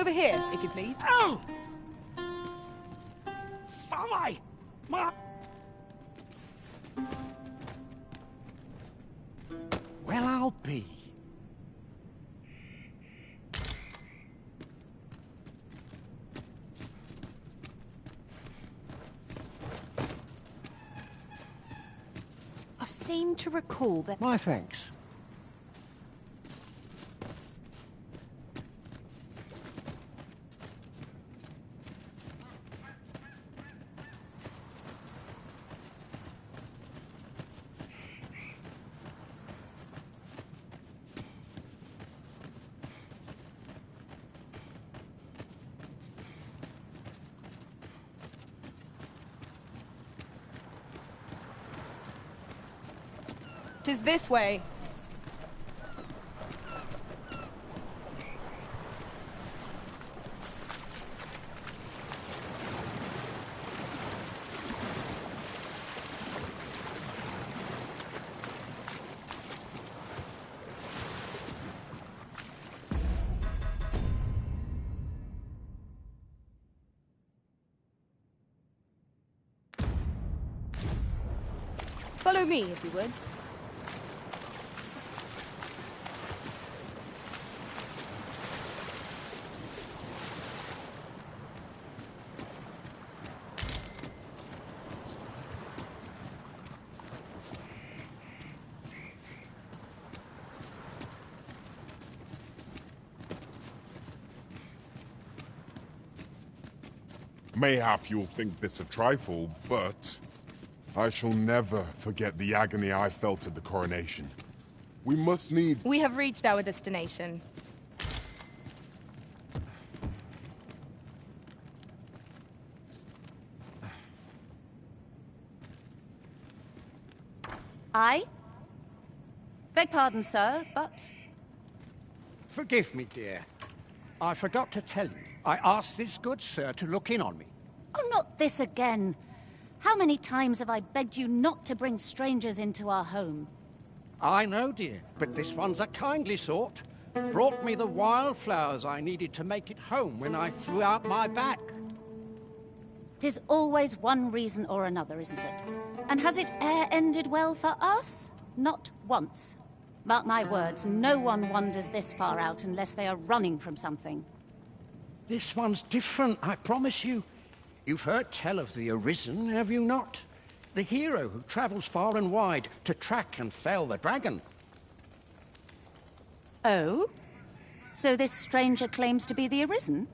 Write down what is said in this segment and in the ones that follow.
Over here, if you please. Oh! Fly! My... Well, I'll be. I seem to recall that... My thanks. Tis this way. Follow me, if you would. Mayhap you'll think this a trifle, but I shall never forget the agony I felt at the coronation. We must needs... We have reached our destination. I? Beg pardon, sir, but... Forgive me, dear. I forgot to tell you. I asked this good sir to look in on me. Oh, not this again. How many times have I begged you not to bring strangers into our home? I know, dear, but this one's a kindly sort. Brought me the wildflowers I needed to make it home when I threw out my back. 'Tis always one reason or another, isn't it? And has it e'er ended well for us? Not once. Mark my words, no one wanders this far out unless they are running from something. This one's different, I promise you. You've heard tell of the Arisen, have you not? The hero who travels far and wide to track and fell the dragon. Oh? So this stranger claims to be the Arisen?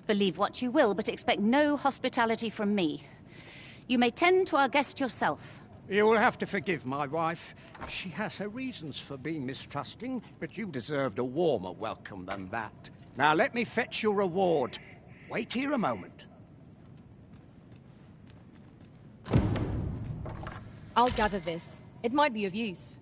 Believe what you will, but expect no hospitality from me. You may tend to our guest yourself. You will have to forgive my wife. She has her reasons for being mistrusting, but you deserved a warmer welcome than that. Now let me fetch your reward. Wait here a moment. I'll gather this. It might be of use.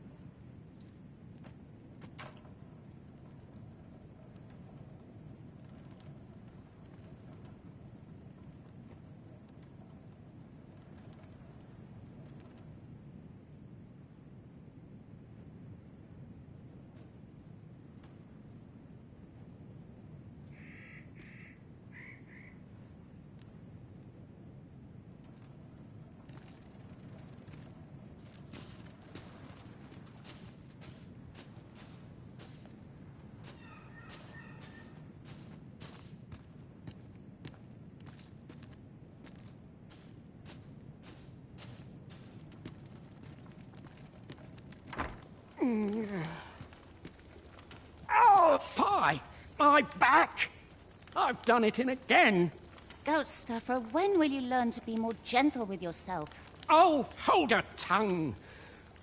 Oh, fie! My back! I've done it in again. Goat stuffer, when will you learn to be more gentle with yourself? Oh, hold your tongue.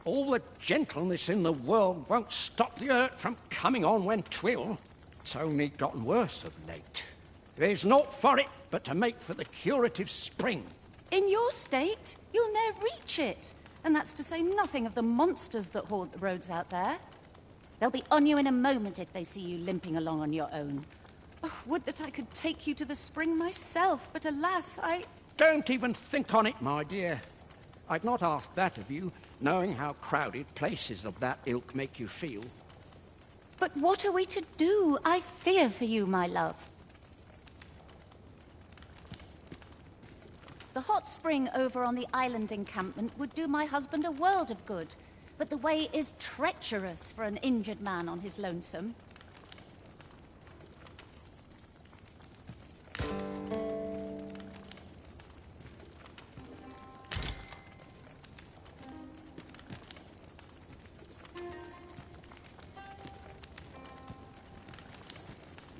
All the gentleness in the world won't stop the hurt from coming on when 'twill. It's only gotten worse of late. There's naught for it but to make for the curative spring. In your state, you'll ne'er reach it. And that's to say nothing of the monsters that haunt the roads out there. They'll be on you in a moment if they see you limping along on your own. Oh, would that I could take you to the spring myself, but alas, Don't even think on it, my dear. I'd not ask that of you, knowing how crowded places of that ilk make you feel. But what are we to do? I fear for you, my love. The hot spring over on the island encampment would do my husband a world of good, but the way is treacherous for an injured man on his lonesome.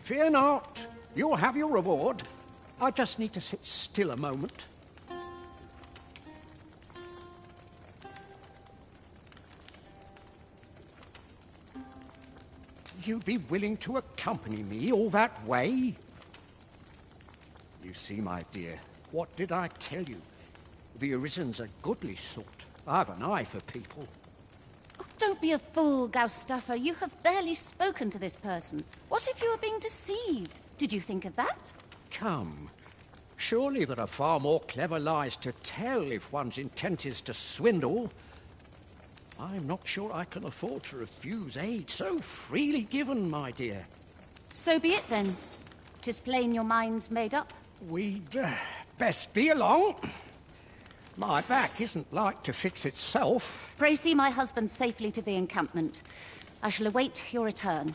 Fear not. You'll have your reward. I just need to sit still a moment. You'd be willing to accompany me all that way? You see, my dear, what did I tell you? The Arisen's a goodly sort. I've an eye for people. Oh, don't be a fool, Gaustafa. You have barely spoken to this person. What if you were being deceived? Did you think of that? Come. Surely there are far more clever lies to tell if one's intent is to swindle. I'm not sure I can afford to refuse aid so freely given, my dear. So be it then. 'Tis plain your mind's made up. We'd best be along. My back isn't like to fix itself. Pray see my husband safely to the encampment. I shall await your return.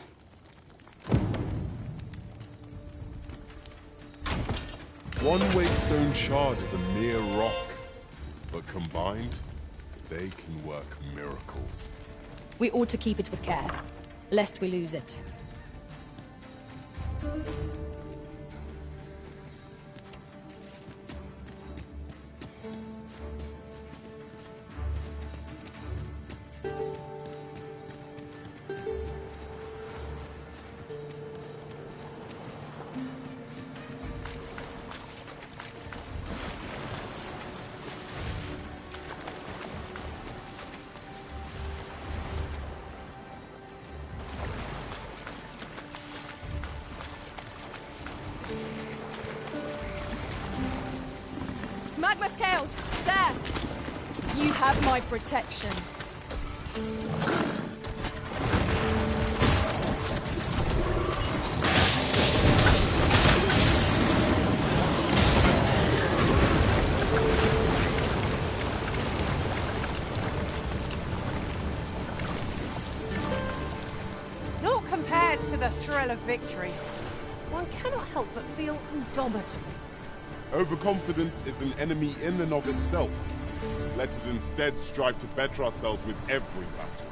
One Wakestone shard is a mere rock, but combined, they can work miracles. We ought to keep it with care, lest we lose it. Magma scales! There! You have my protection. Naught compares to the thrill of victory. One cannot help but feel indomitable. Overconfidence is an enemy in and of itself. Let us instead strive to better ourselves with every battle.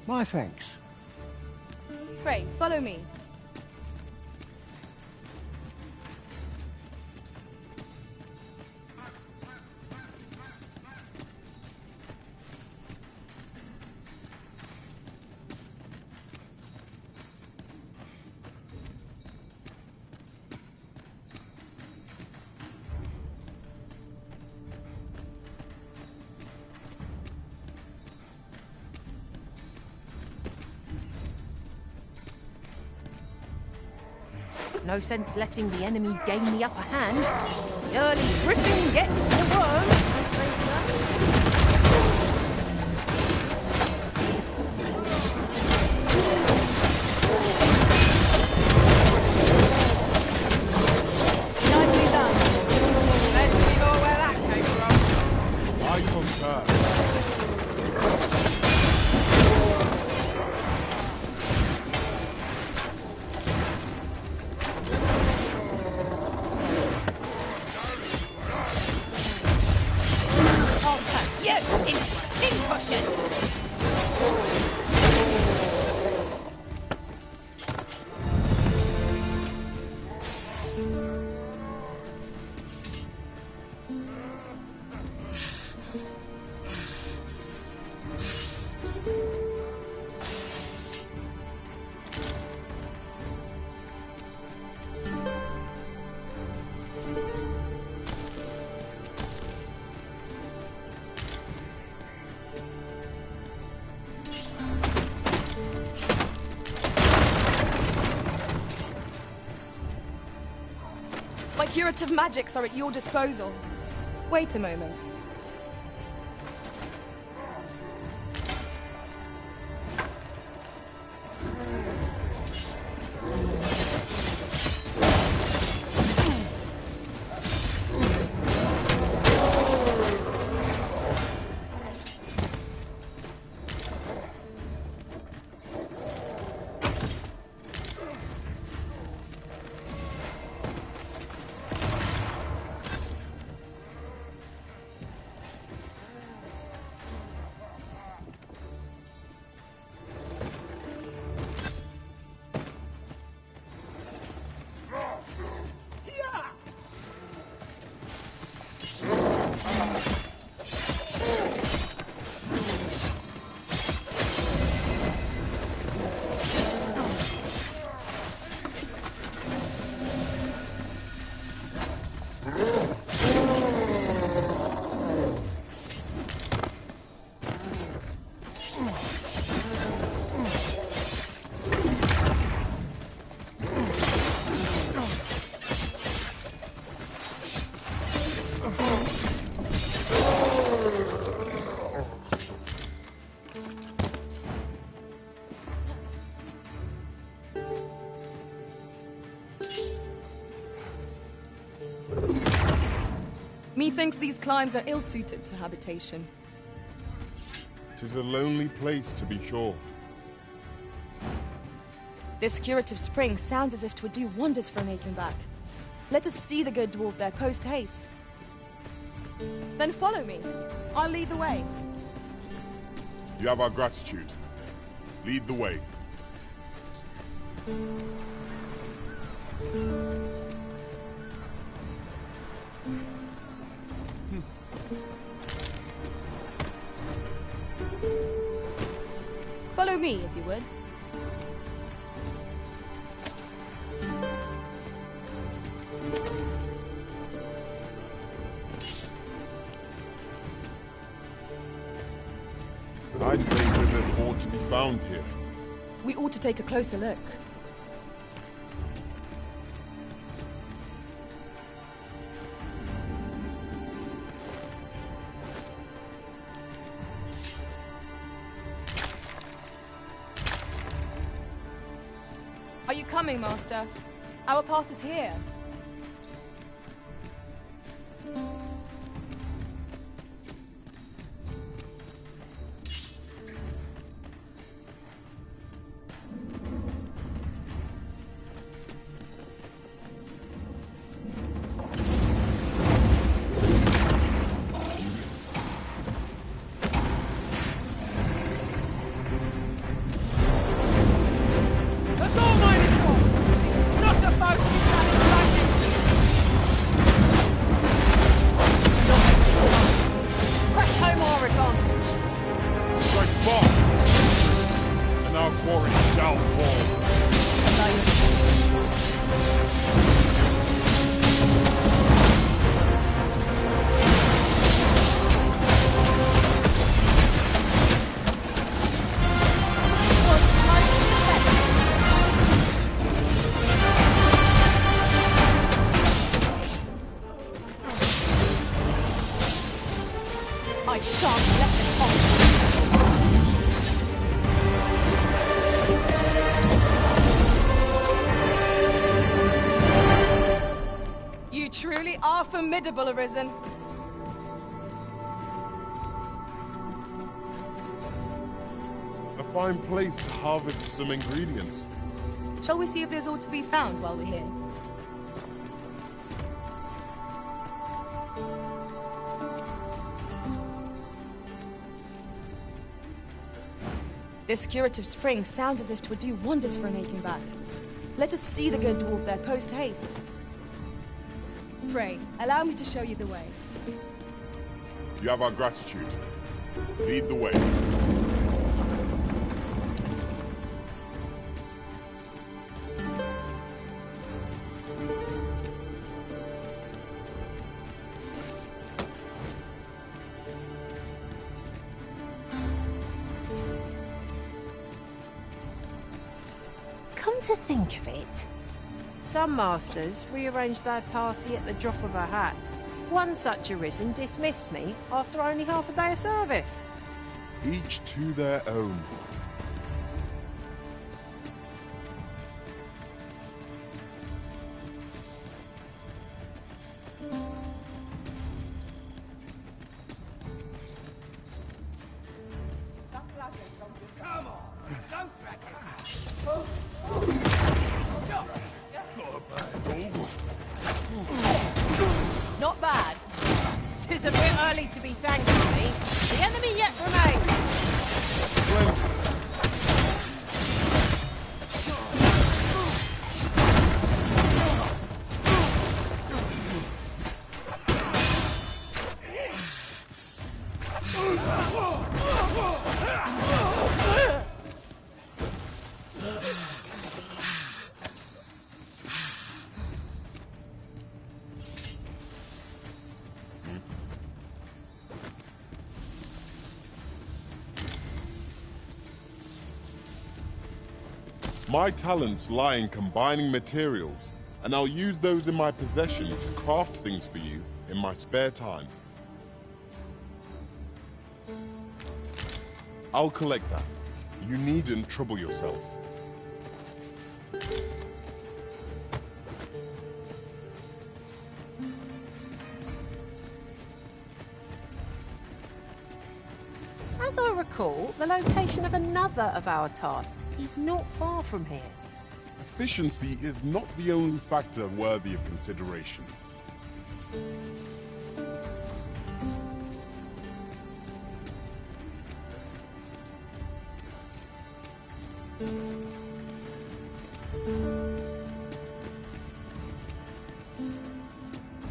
My thanks. Pray, follow me. No sense letting the enemy gain the upper hand. The early griffin gets the worm, as they say. Nicely done. Let me know where that came from. I concur. Curative magics are at your disposal. Wait a moment. Methinks these climes are ill-suited to habitation. 'Tis a lonely place, to be sure. This curative spring sounds as if 'twould do wonders for an aching back. Let us see the good dwarf there post-haste. Then follow me. I'll lead the way. You have our gratitude. Lead the way. Follow me, if you would. I think that there's more to be found here. We ought to take a closer look. Are you coming, Master? Our path is here. I shan't let them off. You truly are formidable, Arisen. A fine place to harvest some ingredients. Shall we see if there's aught to be found while we're here? This curative spring sounds as if 'twould do wonders for an aching back. Let us see the good dwarf there post-haste. Pray, allow me to show you the way. You have our gratitude. Lead the way. Come to think of it, Some masters rearrange their party at the drop of a hat. One such arisen dismissed me after only half a day of service. Each to their own. Not bad. Tis a bit early to be thanking me. The enemy yet remains. My talents lie in combining materials, and I'll use those in my possession to craft things for you in my spare time. I'll collect that. You needn't trouble yourself. As I recall, the location of another of our tasks is not far from here. Efficiency is not the only factor worthy of consideration.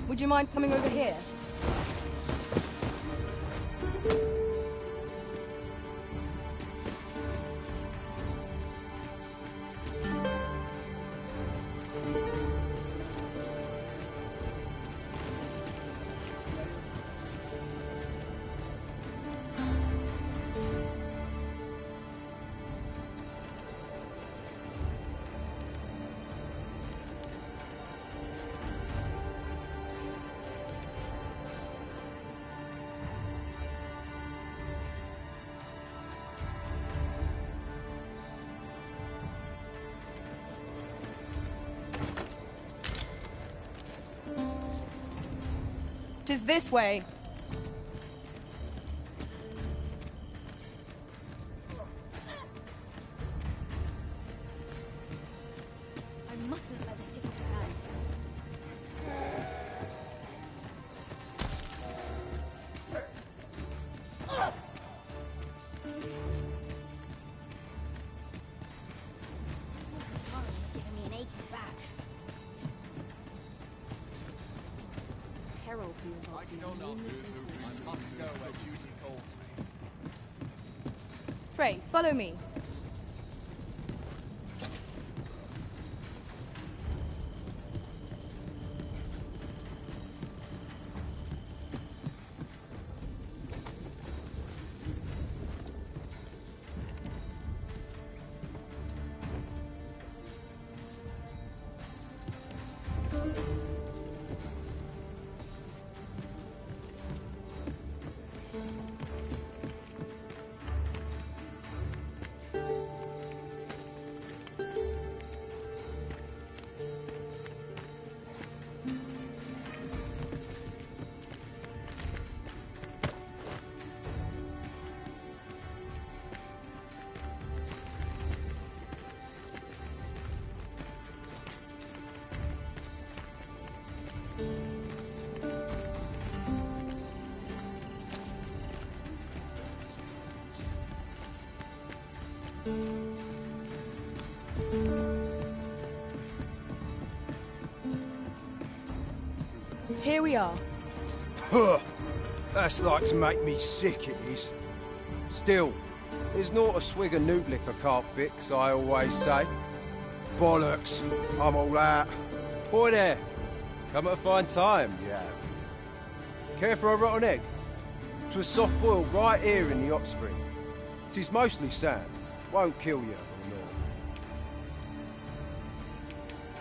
Would you mind coming over here? Tis this way. I mustn't let this get out of hand. Harlan has given me an aching back. Peril peels off in the moonlit inclusion. I must go where duty calls me. Frey, follow me. Here we are. Huh. That's like to make me sick, it is. Still, there's not a swig of nootlick I can't fix, I always say. Bollocks, I'm all out. Boy there, come at a fine time, you have. Care for a rotten egg? 'Twas soft boiled right here in the hot spring. 'Tis mostly sand, won't kill you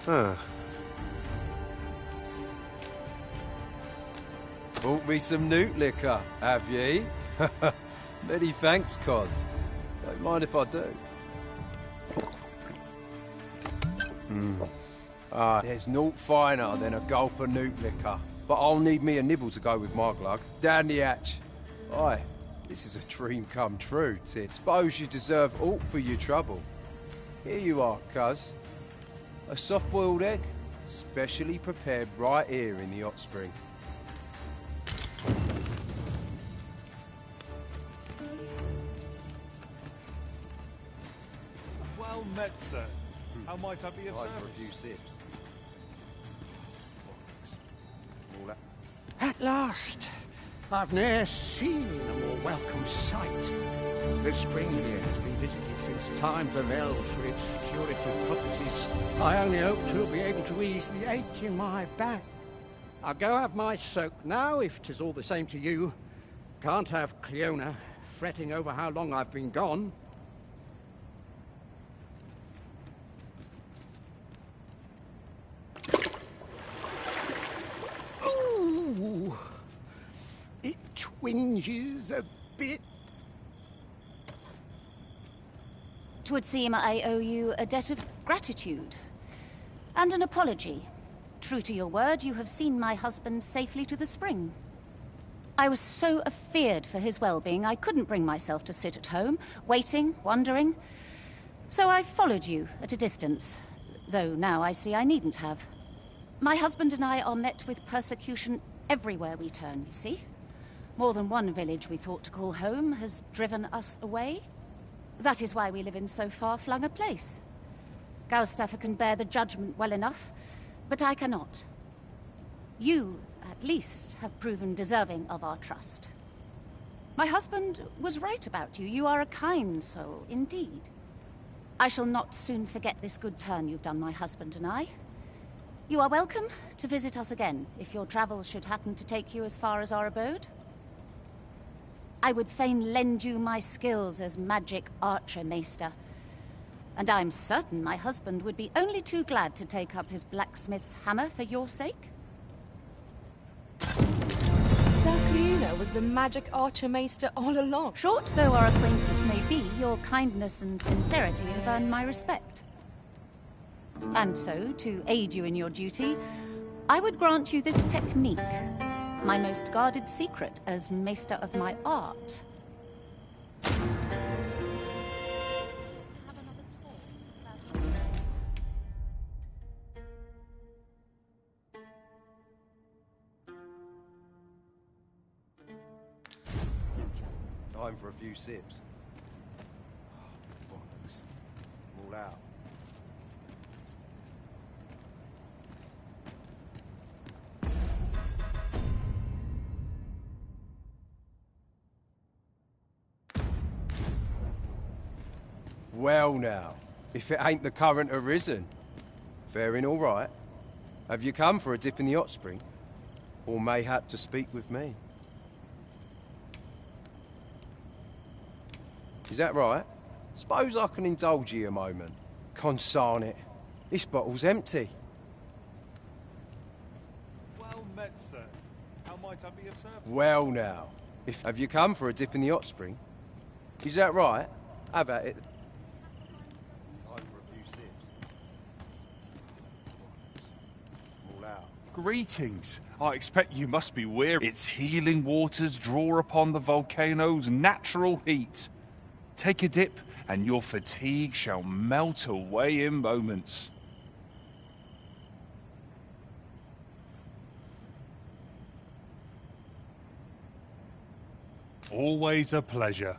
or naught. Bought me some newt liquor, have ye? Many thanks, Cos. Don't mind if I do. There's naught finer than a gulp of newt liquor. But I'll need me a nibble to go with my glug. Down the hatch. Aye, this is a dream come true, Tid. Suppose you deserve aught for your trouble. Here you are, cuz. A soft-boiled egg, specially prepared right here in the hot spring. Well met, sir. How might I be of Time for a few service? sips. All that. At last! I've ne'er seen a more welcome sight. The spring here has been visited since times of eld for its curative properties. I only hope to be able to ease the ache in my back. I'll go have my soak now, if 'tis all the same to you. Can't have Cleona fretting over how long I've been gone. Ooh! It twinges a bit. 'Twould seem I owe you a debt of gratitude. And an apology. True to your word, you have seen my husband safely to the spring. I was so afeard for his well-being, I couldn't bring myself to sit at home, waiting, wondering. So I followed you at a distance, though now I see I needn't have. My husband and I are met with persecution everywhere we turn, you see. More than one village we thought to call home has driven us away. That is why we live in so far-flung a place. Gaustaffer can bear the judgment well enough, but I cannot. You, at least, have proven deserving of our trust. My husband was right about you. You are a kind soul, indeed. I shall not soon forget this good turn you've done my husband and I. You are welcome to visit us again, if your travels should happen to take you as far as our abode. I would fain lend you my skills as magic archer, Maester. And I'm certain my husband would be only too glad to take up his blacksmith's hammer for your sake. Sir Cleona was the magic archer maester all along. Short though our acquaintance may be, your kindness and sincerity have earned my respect. And so, to aid you in your duty, I would grant you this technique, my most guarded secret as maester of my art. Time for a few sips. Oh, bollocks. I'm all out. Well now, if it ain't the current arisen. Faring all right. Have you come for a dip in the hot spring? Or mayhap to speak with me? Is that right? Suppose I can indulge you a moment. Consarn it. This bottle's empty. Well met, sir. How might I be of service? Well now, have you come for a dip in the hot spring? Is that right? Have at it. Time for a few sips. I'm all out. Greetings. I expect you must be weary. Its healing waters draw upon the volcano's natural heat. Take a dip, and your fatigue shall melt away in moments. Always a pleasure.